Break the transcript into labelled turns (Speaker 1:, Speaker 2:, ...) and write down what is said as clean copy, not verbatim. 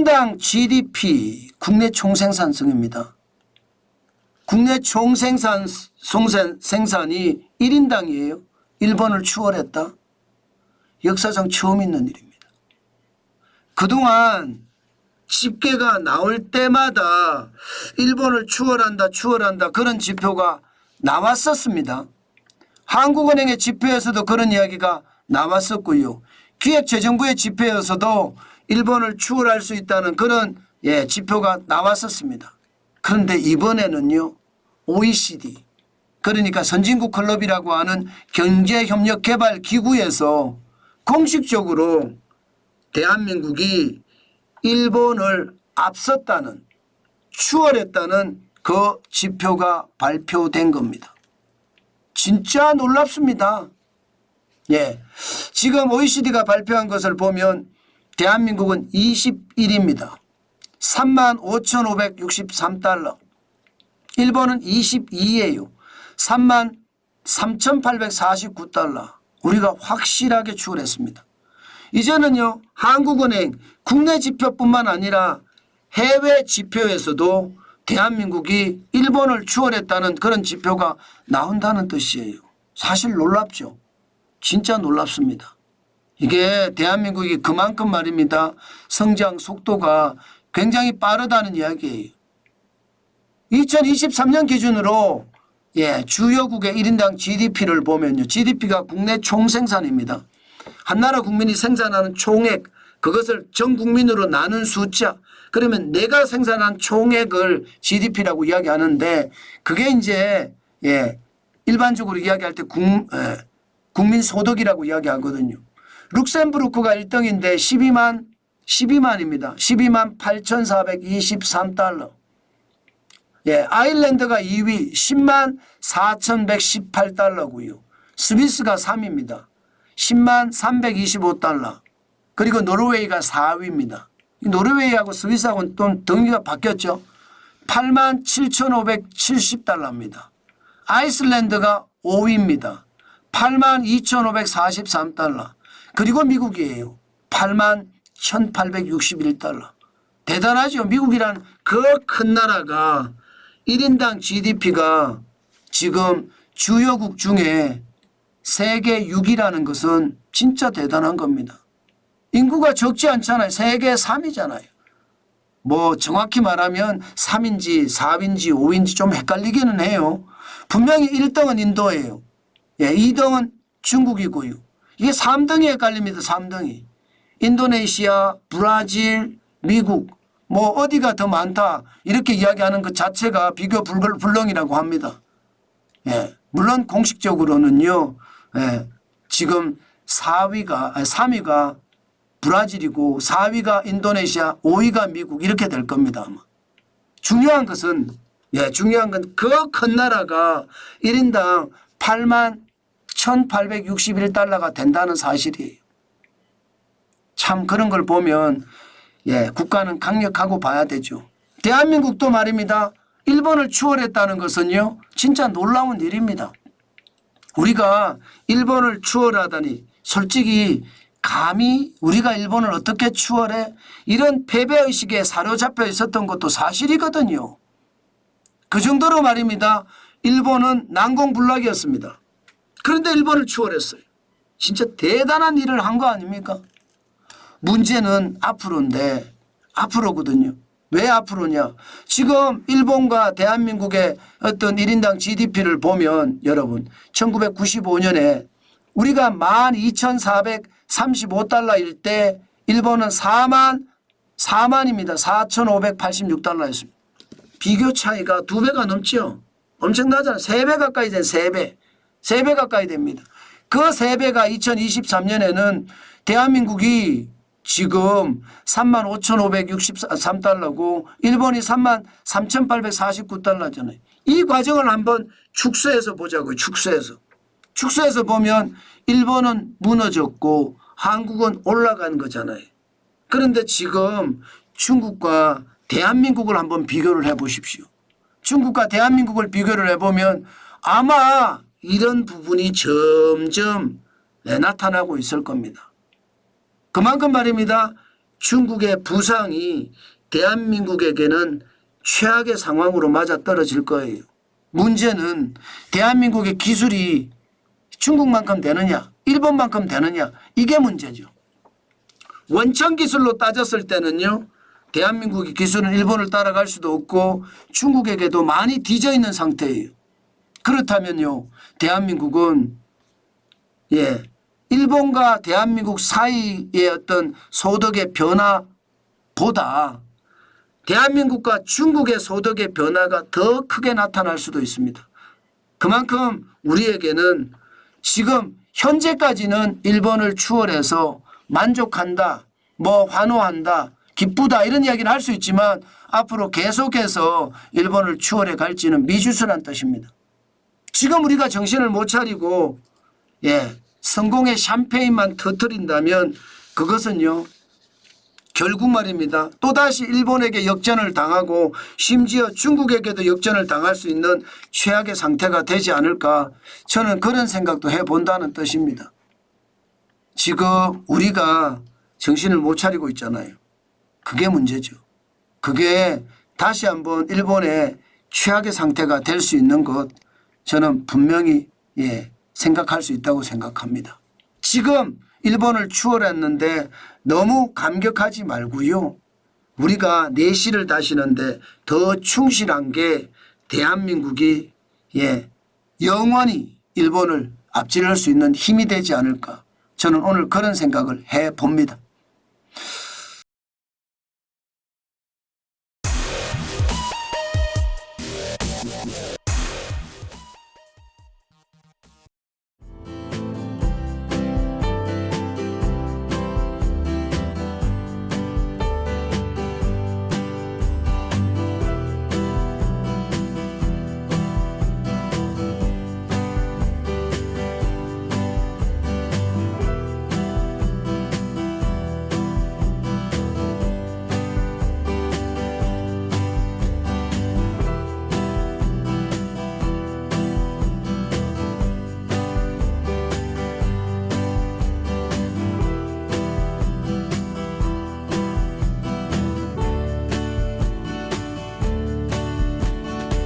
Speaker 1: 1인당 GDP 국내 총생산성입니다. 국내 총생산이 1인당이에요. 일본을 추월했다. 역사상 처음 있는 일입니다. 그동안 집계가 나올 때마다 일본을 추월한다 그런 지표가 나왔었습니다. 한국은행의 지표에서도 그런 이야기가 나왔었고요. 기획재정부의 지표에서도 일본을 추월할 수 있다는 그런 지표가 나왔었습니다. 그런데 이번에는요. OECD 그러니까 선진국 클럽이라고 하는 경제협력개발기구에서 공식적으로 대한민국이 일본을 앞섰다는 추월했다는 그 지표가 발표된 겁니다. 진짜 놀랍습니다. 지금 OECD가 발표한 것을 보면 대한민국은 21입니다. 35,563달러. 일본은 22예요. 33,849달러. 우리가 확실하게 추월했습니다. 이제는요. 한국은행 국내 지표뿐만 아니라 해외 지표에서도 대한민국이 일본을 추월했다는 그런 지표가 나온다는 뜻이에요. 사실 놀랍죠. 진짜 놀랍습니다. 이게 대한민국이 그만큼 말입니다. 성장 속도가 굉장히 빠르다는 이야기예요. 2023년 기준으로 주요국의 1인당 GDP를 보면요. GDP가 국내 총생산입니다. 한 나라 국민이 생산하는 총액 그것을 전 국민으로 나눈 숫자 그러면 내가 생산한 총액을 GDP라고 이야기하는데 그게 이제 일반적으로 이야기할 때 국민소득이라고 이야기하거든요. 룩셈부르크가 1등인데 12만입니다. 12만 8,423달러. 아일랜드가 2위 10만 4,118달러고요. 스위스가 3위입니다. 10만 325달러. 그리고 노르웨이가 4위입니다. 노르웨이하고 스위스하고는 또 등위가 바뀌었죠. 8만 7,570달러입니다. 아이슬란드가 5위입니다. 8만 2,543달러. 그리고 미국이에요. 8만 1,861달러. 대단하죠. 미국이란 그 큰 나라가 1인당 GDP가 지금 주요국 중에 세계 6위라는 것은 진짜 대단한 겁니다. 인구가 적지 않잖아요. 세계 3위잖아요. 뭐 정확히 말하면 3인지 4위인지 5위인지 좀 헷갈리기는 해요. 분명히 1등은 인도예요. 2등은 중국이고요. 이게 3등이 헷갈립니다. 3등이. 인도네시아, 브라질, 미국 뭐 어디가 더 많다 이렇게 이야기하는 것 자체가 비교 불능이라고 합니다. 물론 공식적으로는요. 지금 3위가 브라질이고 4위가 인도네시아 5위가 미국 이렇게 될 겁니다. 아마. 중요한 건 그 큰 나라가 1인당 8만 1,861달러가 된다는 사실이에요. 참 그런 걸 보면 국가는 강력하고 봐야 되죠. 대한민국도 말입니다. 일본을 추월했다는 것은요. 진짜 놀라운 일입니다. 우리가 일본을 추월하다니 솔직히 감히 우리가 일본을 어떻게 추월해? 이런 패배의식에 사로잡혀 있었던 것도 사실이거든요. 그 정도로 말입니다. 일본은 난공불락이었습니다. 그런데 일본을 추월했어요. 진짜 대단한 일을 한 거 아닙니까? 문제는 앞으로거든요. 왜 앞으로냐? 지금 일본과 대한민국의 어떤 1인당 GDP를 보면 여러분 1995년에 우리가 12,435달러일 때 일본은 4만입니다. 4,586달러였습니다. 비교 차이가 2배가 넘죠. 엄청나잖아요. 3배 가까이 된 3배. 3배 가까이 됩니다. 그 3배가 2023년에는 대한민국이 지금 35,563달러고 일본이 33,849달러잖아요. 이 과정을 한번 축소해서 보자고요. 축소해서 보면 일본은 무너졌고 한국은 올라간 거잖아요. 그런데 지금 중국과 대한민국을 한번 비교를 해 보십시오. 중국과 대한민국을 비교를 해보면 아마 이런 부분이 점점 나타나고 있을 겁니다. 그만큼 말입니다. 중국의 부상이 대한민국에게는 최악의 상황으로 맞아떨어질 거예요. 문제는 대한민국의 기술이 중국만큼 되느냐 일본만큼 되느냐 이게 문제죠. 원천 기술로 따졌을 때는요. 대한민국의 기술은 일본을 따라갈 수도 없고 중국에게도 많이 뒤져 있는 상태예요. 그렇다면요. 대한민국은 일본과 대한민국 사이의 어떤 소득의 변화보다 대한민국과 중국의 소득의 변화가 더 크게 나타날 수도 있습니다. 그만큼 우리에게는 지금 현재까지는 일본을 추월해서 만족한다, 뭐 환호한다, 기쁘다 이런 이야기를 할 수 있지만 앞으로 계속해서 일본을 추월해 갈지는 미지수란 뜻입니다. 지금 우리가 정신을 못 차리고 성공의 샴페인만 터뜨린다면 그것은요. 결국 말입니다. 또다시 일본에게 역전을 당하고 심지어 중국에게도 역전을 당할 수 있는 최악의 상태가 되지 않을까 저는 그런 생각도 해본다는 뜻입니다. 지금 우리가 정신을 못 차리고 있잖아요. 그게 문제죠. 그게 다시 한번 일본의 최악의 상태가 될 수 있는 것 저는 분명히 생각할 수 있다고 생각합니다. 지금 일본을 추월했는데 너무 감격하지 말고요. 우리가 내실을 다시는데 더 충실한 게 대한민국이 영원히 일본을 앞지를 수 있는 힘이 되지 않을까. 저는 오늘 그런 생각을 해봅니다.